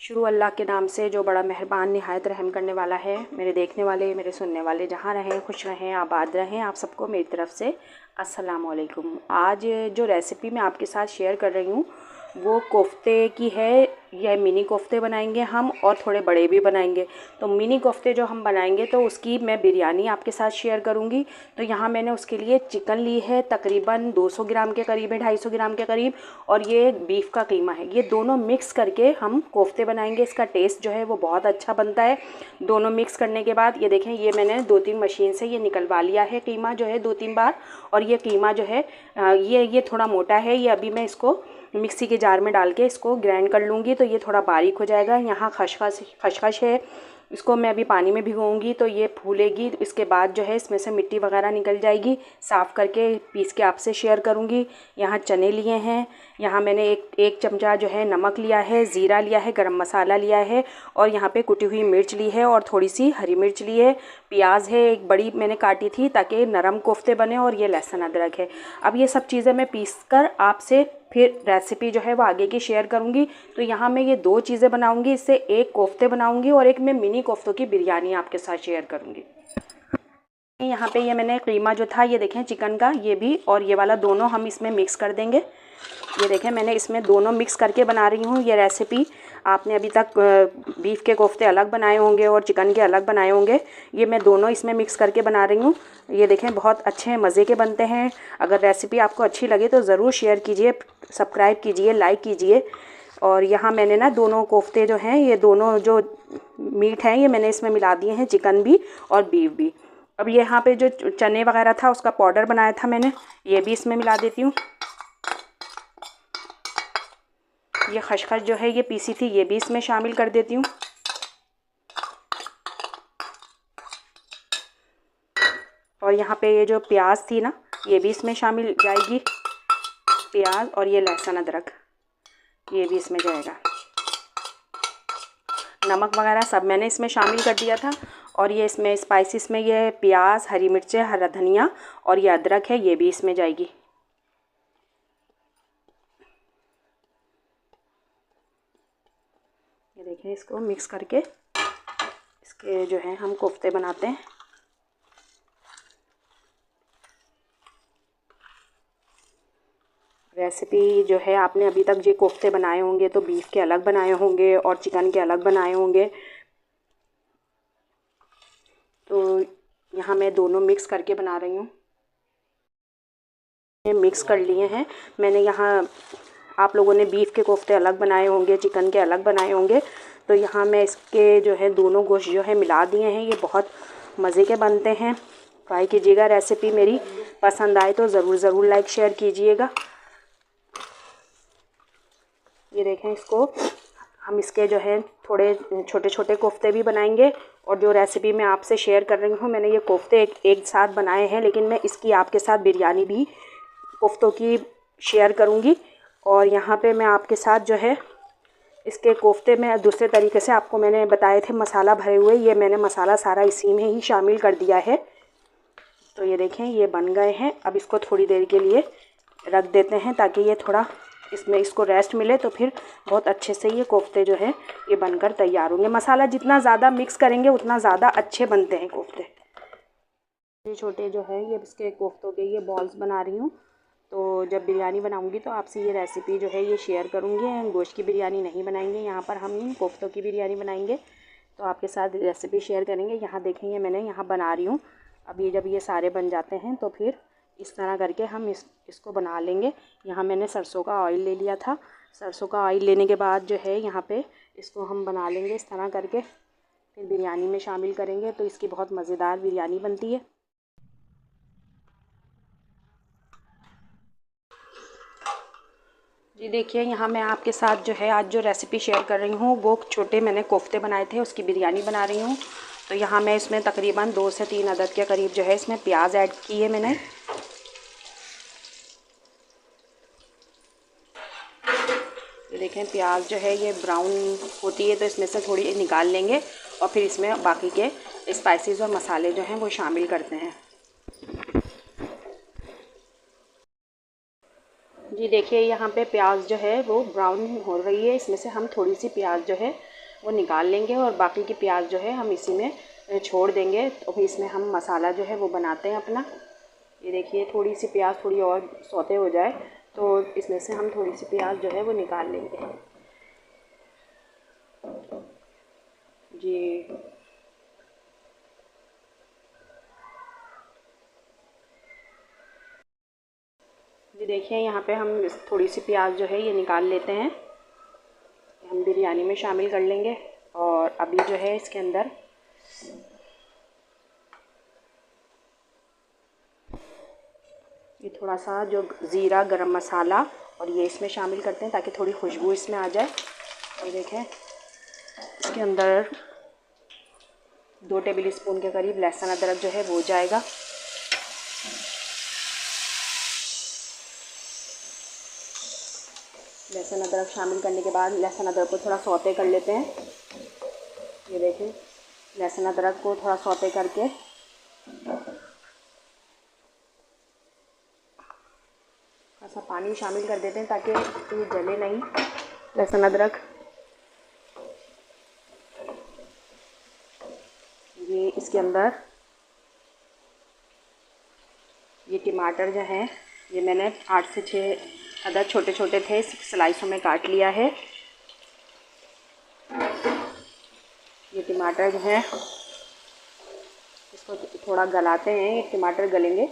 शुरू अल्लाह के नाम से जो बड़ा मेहरबान निहायत रहम करने वाला है। मेरे देखने वाले, मेरे सुनने वाले जहाँ रहें खुश रहें, आबाद रहें। आप सबको मेरी तरफ़ से अस्सलाम वालेकुम। आज जो रेसिपी मैं आपके साथ शेयर कर रही हूँ वो कोफ्ते की है। यह मिनी कोफ्ते बनाएंगे हम और थोड़े बड़े भी बनाएंगे। तो मिनी कोफ्ते जो हम बनाएंगे तो उसकी मैं बिरयानी आपके साथ शेयर करूँगी। तो यहाँ मैंने उसके लिए चिकन ली है, तकरीबन 200 ग्राम के करीब है, 250 ग्राम के करीब, और ये बीफ का कीमा है। ये दोनों मिक्स करके हम कोफ्ते बनाएंगे। इसका टेस्ट जो है वो बहुत अच्छा बनता है। दोनों मिक्स करने के बाद ये देखें, ये मैंने 2-3 मशीन से ये निकलवा लिया है कीमा जो है 2-3 बार। और ये कीमा जो है ये थोड़ा मोटा है। ये अभी मैं इसको मिक्सी के जार में डाल के इसको ग्राइंड कर लूँगी तो ये थोड़ा बारीक हो जाएगा। यहाँ खसखस है, इसको मैं अभी पानी में भिगोऊंगी तो ये फूलेगी। इसके बाद जो है इसमें से मिट्टी वगैरह निकल जाएगी। साफ़ करके पीस के आपसे शेयर करूँगी। यहाँ चने लिए हैं, यहाँ मैंने एक चमचा जो है नमक लिया है, ज़ीरा लिया है, गरम मसाला लिया है, और यहाँ पे कुटी हुई मिर्च ली है और थोड़ी सी हरी मिर्च ली है। प्याज है, एक बड़ी मैंने काटी थी ताकि नरम कोफ्ते बने, और ये लहसुन अदरक है। अब ये सब चीज़ें मैं पीस कर आपसे फिर रेसिपी जो है वो आगे की शेयर करूँगी। तो यहाँ मैं ये 2 चीज़ें बनाऊँगी, इससे एक कोफ्ते बनाऊँगी और एक मैं मिनी कोफ्तों की बिरयानी आपके साथ शेयर करूँगी। यहाँ पे ये मैंने कीमा जो था ये देखें चिकन का, ये भी और ये वाला दोनों हम इसमें मिक्स कर देंगे। ये देखें मैंने इसमें दोनों मिक्स करके बना रही हूँ ये रेसिपी। आपने अभी तक बीफ के कोफ्ते अलग बनाए होंगे और चिकन के अलग बनाए होंगे। ये मैं दोनों इसमें मिक्स करके बना रही हूँ। ये देखें बहुत अच्छे मज़े के बनते हैं। अगर रेसिपी आपको अच्छी लगे तो ज़रूर शेयर कीजिए, सब्सक्राइब कीजिए, लाइक कीजिए। और यहाँ मैंने ना दोनों कोफ्ते जो हैं, ये दोनों जो मीट हैं ये मैंने इसमें मिला दिए हैं, चिकन भी और बीफ भी। अब यहाँ पे जो चने वगैरह था उसका पाउडर बनाया था मैंने, ये भी इसमें मिला देती हूँ। ये खसखस जो है ये पीसी थी, ये भी इसमें शामिल कर देती हूँ। और यहाँ पे ये जो प्याज थी ना ये भी इसमें शामिल जाएगी, प्याज और ये लहसुन अदरक ये भी इसमें जाएगा। नमक वगैरह सब मैंने इसमें शामिल कर दिया था। और ये इसमें स्पाइसेस में ये प्याज, हरी मिर्चें, हरा धनिया और ये अदरक है, ये भी इसमें जाएगी। ये देखें, इसको मिक्स करके इसके जो है हम कोफ्ते बनाते हैं। रेसिपी जो है आपने अभी तक ये कोफ्ते बनाए होंगे तो बीफ के अलग बनाए होंगे और चिकन के अलग बनाए होंगे। तो यहाँ मैं दोनों मिक्स करके बना रही हूँ। मिक्स कर लिए हैं मैंने। यहाँ आप लोगों ने बीफ के कोफ्ते अलग बनाए होंगे, चिकन के अलग बनाए होंगे। तो यहाँ मैं इसके जो है दोनों गोश्त जो है मिला दिए हैं। ये बहुत मज़े के बनते हैं। ट्राई कीजिएगा। रेसिपी मेरी पसंद आए तो ज़रूर लाइक शेयर कीजिएगा। ये देखें, इसको हम इसके जो है थोड़े छोटे छोटे कोफ्ते भी बनाएंगे। और जो रेसिपी मैं आपसे शेयर कर रही हूँ, मैंने ये कोफ्ते एक साथ बनाए हैं, लेकिन मैं इसकी आपके साथ बिरयानी भी कोफ्तों की शेयर करूँगी। और यहाँ पे मैं आपके साथ जो है इसके कोफ्ते में दूसरे तरीके से आपको मैंने बताए थे मसाला भरे हुए, ये मैंने मसाला सारा इसी में ही शामिल कर दिया है। तो ये देखें, ये बन गए हैं। अब इसको थोड़ी देर के लिए रख देते हैं ताकि ये थोड़ा इसमें इसको रेस्ट मिले, तो फिर बहुत अच्छे से ये कोफ्ते जो है ये बनकर तैयार होंगे। मसाला जितना ज़्यादा मिक्स करेंगे उतना ज़्यादा अच्छे बनते हैं कोफ्ते। ये छोटे जो है ये इसके कोफ्तों के ये बॉल्स बना रही हूँ। तो जब बिरयानी बनाऊँगी तो आपसे ये रेसिपी जो है ये शेयर करूँगी। गोश्त की बिरयानी नहीं बनाएंगे, यहाँ पर हम इन कोफ्तों की बिरयानी बनाएंगे। तो आपके साथ रेसिपी शेयर करेंगे। यहाँ देखेंगे मैंने यहाँ बना रही हूँ। अब ये जब ये सारे बन जाते हैं तो फिर इस तरह करके हम इसको बना लेंगे। यहाँ मैंने सरसों का ऑयल ले लिया था। सरसों का ऑयल लेने के बाद जो है यहाँ पे इसको हम बना लेंगे इस तरह करके, फिर बिरयानी में शामिल करेंगे तो इसकी बहुत मज़ेदार बिरयानी बनती है। जी देखिए, यहाँ मैं आपके साथ जो है आज जो रेसिपी शेयर कर रही हूँ वो छोटे मैंने कोफ्ते बनाए थे, उसकी बिरयानी बना रही हूँ। तो यहाँ मैं इसमें तकरीबन 2 से 3 अदद के करीब जो है इसमें प्याज ऐड की है मैंने। ये देखें, प्याज जो है ये ब्राउन होती है तो इसमें से थोड़ी निकाल लेंगे और फिर इसमें बाकी के स्पाइसेस और मसाले जो हैं वो शामिल करते हैं। जी देखिए, यहाँ पे प्याज जो है वो ब्राउन हो रही है। इसमें से हम थोड़ी सी प्याज जो है वो निकाल लेंगे और बाकी की प्याज जो है हम इसी में छोड़ देंगे। तो फिर इसमें हम मसाला जो है वो बनाते हैं अपना। ये देखिए थोड़ी सी प्याज थोड़ी और सौते हो जाए तो इसमें से हम थोड़ी सी प्याज जो है वो निकाल लेंगे जी। ये देखिए यहाँ पे हम थोड़ी सी प्याज जो है ये निकाल लेते हैं, हम बिरयानी में शामिल कर लेंगे। और अभी जो है इसके अंदर ये थोड़ा सा जो ज़ीरा गरम मसाला और ये इसमें शामिल करते हैं ताकि थोड़ी खुशबू इसमें आ जाए। और देखें इसके अंदर 2 टेबल स्पून के करीब लहसुन अदरक जो है वो जाएगा। लहसुन अदरक शामिल करने के बाद लहसुन अदरक को थोड़ा सौते कर लेते हैं। ये देखें लहसुन अदरक को थोड़ा सौते करके थोड़ा सा पानी शामिल कर देते हैं ताकि ये जले नहीं लहसुन अदरक। ये इसके अंदर ये टमाटर जो हैं ये मैंने 8 से 6 अदर छोटे छोटे थे स्लाइसों में काट लिया है। ये टमाटर जो है इसको थोड़ा गलाते हैं, ये टमाटर गलेंगे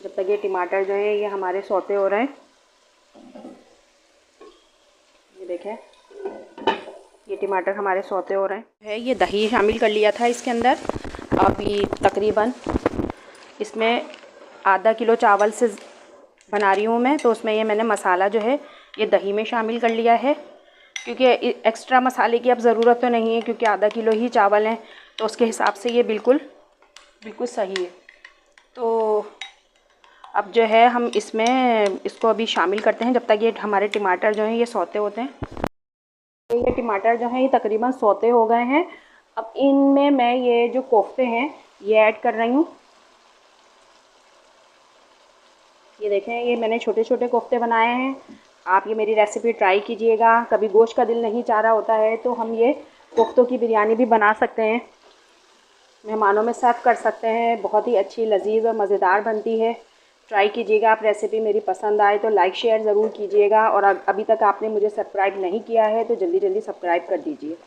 जब तक ये टमाटर जो है ये हमारे सौते हो रहे हैं। ये देखें ये टमाटर हमारे सौते हो रहे हैं। ये दही शामिल कर लिया था इसके अंदर। अभी तकरीबन इसमें आधा किलो चावल से बना रही हूँ मैं, तो उसमें ये मैंने मसाला जो है ये दही में शामिल कर लिया है, क्योंकि एक्स्ट्रा मसाले की अब ज़रूरत तो नहीं है क्योंकि आधा किलो ही चावल हैं, तो उसके हिसाब से ये बिल्कुल सही है। तो अब जो है हम इसमें इसको अभी शामिल करते हैं जब तक ये हमारे टमाटर जो हैं ये सौते होते हैं। तो ये टमाटर जो हैं ये तकरीबन सौते हो गए हैं। अब इनमें मैं ये जो कोफ्ते हैं ये ऐड कर रही हूँ। ये देखें ये मैंने छोटे छोटे कोफ्ते बनाए हैं। आप ये मेरी रेसिपी ट्राई कीजिएगा। कभी गोश्त का दिल नहीं चाह रहा होता है तो हम ये कोफ्तों की बिरयानी भी बना सकते हैं, मेहमानों में सर्व कर सकते हैं। बहुत ही अच्छी लजीज और मज़ेदार बनती है। ट्राई कीजिएगा। आप रेसिपी मेरी पसंद आए तो लाइक शेयर ज़रूर कीजिएगा। और अभी तक आपने मुझे सब्सक्राइब नहीं किया है तो जल्दी जल्दी सब्सक्राइब कर दीजिए।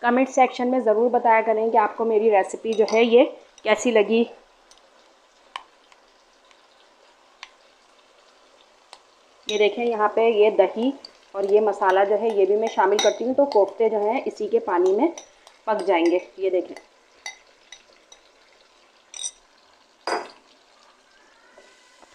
कमेंट सेक्शन में ज़रूर बताया करें कि आपको मेरी रेसिपी जो है ये कैसी लगी। ये देखें यहाँ पे ये दही और ये मसाला जो है ये भी मैं शामिल करती हूँ, तो कोफ्ते जो हैं इसी के पानी में पक जाएंगे। ये देखें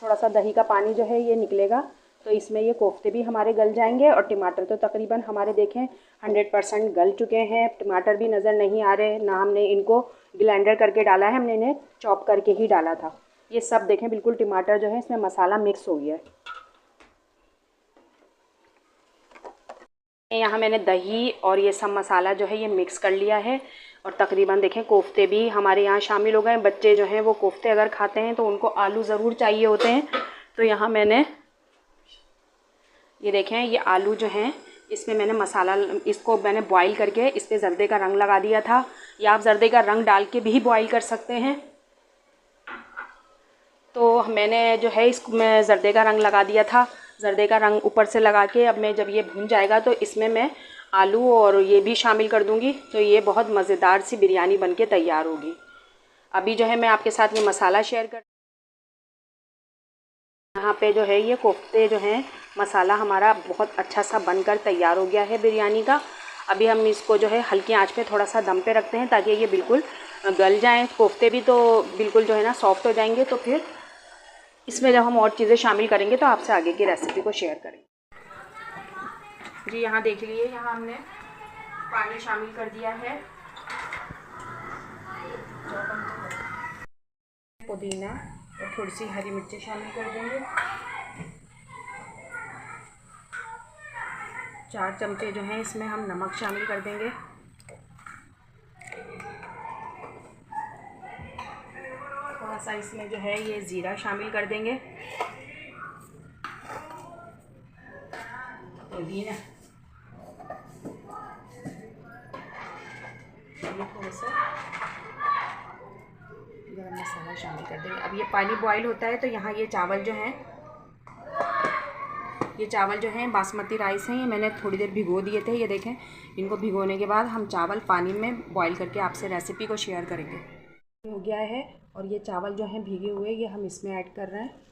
थोड़ा सा दही का पानी जो है ये निकलेगा तो इसमें ये कोफ्ते भी हमारे गल जाएंगे। और टमाटर तो तकरीबन हमारे देखें 100% गल चुके हैं। टमाटर भी नज़र नहीं आ रहे, ना हमने इनको ग्राइंडर करके डाला है, हमने इन्हें चॉप करके ही डाला था। ये सब देखें बिल्कुल टमाटर जो है इसमें मसाला मिक्स हो गया है। यहाँ मैंने दही और ये सब मसाला जो है ये मिक्स कर लिया है। और तकरीबन देखें कोफ्ते भी हमारे यहाँ शामिल हो गए। बच्चे जो हैं वो कोफ्ते अगर खाते हैं तो उनको आलू ज़रूर चाहिए होते हैं, तो यहाँ मैंने ये देखें ये आलू जो हैं इसमें मैंने मसाला इसको मैंने बॉईल करके इस पर जर्दे का रंग लगा दिया था, या आप जर्दे का रंग डाल के भी बॉईल कर सकते हैं। तो मैंने जो है इसको मैं जर्दे का रंग लगा दिया था। जर्दे का रंग ऊपर से लगा के अब मैं जब ये भून जाएगा तो इसमें मैं आलू और ये भी शामिल कर दूंगी, तो ये बहुत मज़ेदार सी बिरयानी बनके तैयार होगी। अभी जो है मैं आपके साथ ये मसाला शेयर कर, यहाँ पे जो है ये कोफ्ते जो हैं मसाला हमारा बहुत अच्छा सा बनकर तैयार हो गया है बिरयानी का। अभी हम इसको जो है हल्की आंच पे थोड़ा सा दम पे रखते हैं ताकि ये बिल्कुल गल जाएँ। कोफ्ते भी तो बिल्कुल जो है ना सॉफ्ट हो जाएंगे, तो फिर इसमें जब हम और चीज़ें शामिल करेंगे तो आपसे आगे की रेसिपी को शेयर करेंगे। जी यहाँ देख लीजिए, यहाँ हमने पानी शामिल कर दिया है। पुदीना और थोड़ी सी हरी मिर्ची शामिल कर देंगे। 4 चमचे जो हैं इसमें हम नमक शामिल कर देंगे। थोड़ा सा इसमें जो है ये ज़ीरा शामिल कर देंगे। पुदीना ये थोड़ा सा गरम मसाला शामिल कर देंगे। अब ये पानी बॉईल होता है तो यहाँ ये चावल जो हैं बासमती राइस हैं, ये मैंने थोड़ी देर भिगो दिए थे। ये देखें, इनको भिगोने के बाद हम चावल पानी में बॉईल करके आपसे रेसिपी को शेयर करेंगे। हो गया है और ये चावल जो हैं भीगे हुए ये हम इसमें ऐड कर रहे हैं।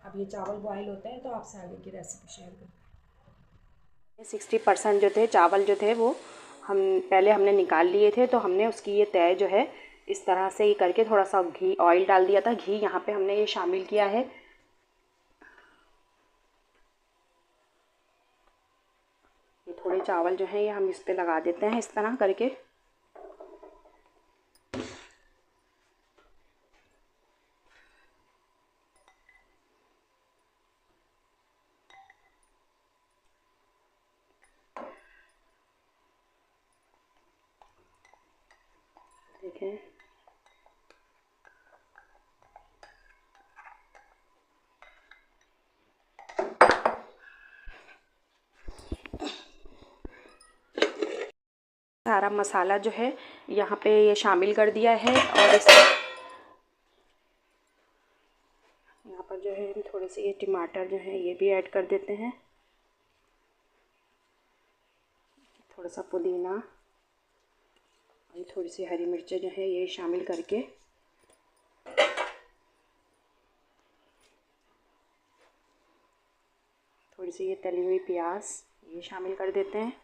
अब ये चावल बॉईल होते हैं तो आपसे आगे की रेसिपी शेयर करते हैं। 60% जो थे चावल जो थे वो हमने निकाल लिए थे, तो हमने उसकी ये तय जो है इस तरह से ही करके थोड़ा सा घी ऑयल डाल दिया था। घी यहाँ पे हमने ये शामिल किया है। ये थोड़े चावल जो हैं ये हम इस पे लगा देते हैं इस तरह करके। देखें, सारा मसाला जो है यहाँ पे ये शामिल कर दिया है और इस यहाँ पर जो है हम थोड़े से ये टमाटर जो है ये भी ऐड कर देते हैं। थोड़ा सा पुदीना और ये थोड़ी सी हरी मिर्चें जो है ये शामिल करके थोड़ी सी ये तली हुई प्याज ये शामिल कर देते हैं।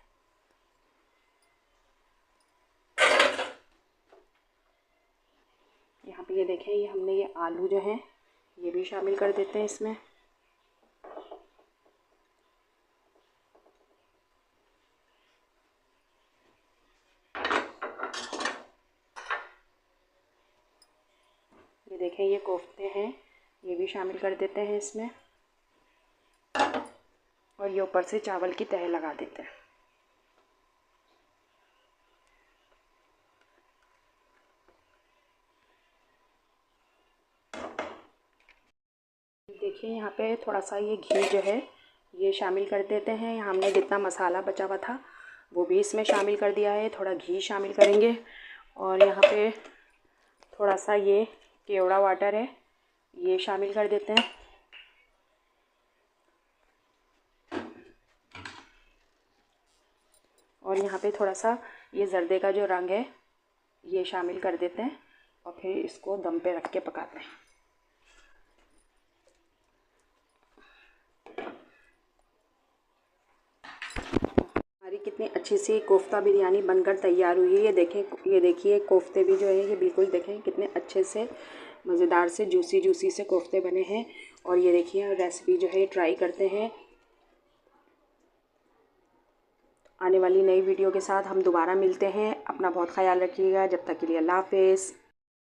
यहाँ पे ये देखें, ये हमने ये आलू जो हैं ये भी शामिल कर देते हैं इसमें। ये देखें, ये कोफ्ते हैं ये भी शामिल कर देते हैं इसमें और ये ऊपर से चावल की तह लगा देते हैं। देखिए, यहाँ पे थोड़ा सा ये घी जो है ये शामिल कर देते हैं। यहाँ हमने जितना मसाला बचा हुआ था वो भी इसमें शामिल कर दिया है। थोड़ा घी शामिल करेंगे और यहाँ पे थोड़ा सा ये केवड़ा वाटर है ये शामिल कर देते हैं। और यहाँ पे थोड़ा सा ये जर्दे का जो रंग है ये शामिल कर देते हैं और फिर इसको दम पे रख के पकाते हैं। हमारी कितनी अच्छी सी कोफ्ता बिरयानी बनकर तैयार हुई है। ये देखें, ये देखिए कोफ्ते भी जो है ये बिल्कुल देखें कितने अच्छे से मज़ेदार से जूसी से कोफ्ते बने हैं। और ये देखिए रेसिपी जो है ट्राई करते हैं। आने वाली नई वीडियो के साथ हम दोबारा मिलते हैं। अपना बहुत ख्याल रखिएगा। जब तक के लिए अल्लाह हाफ़िज़।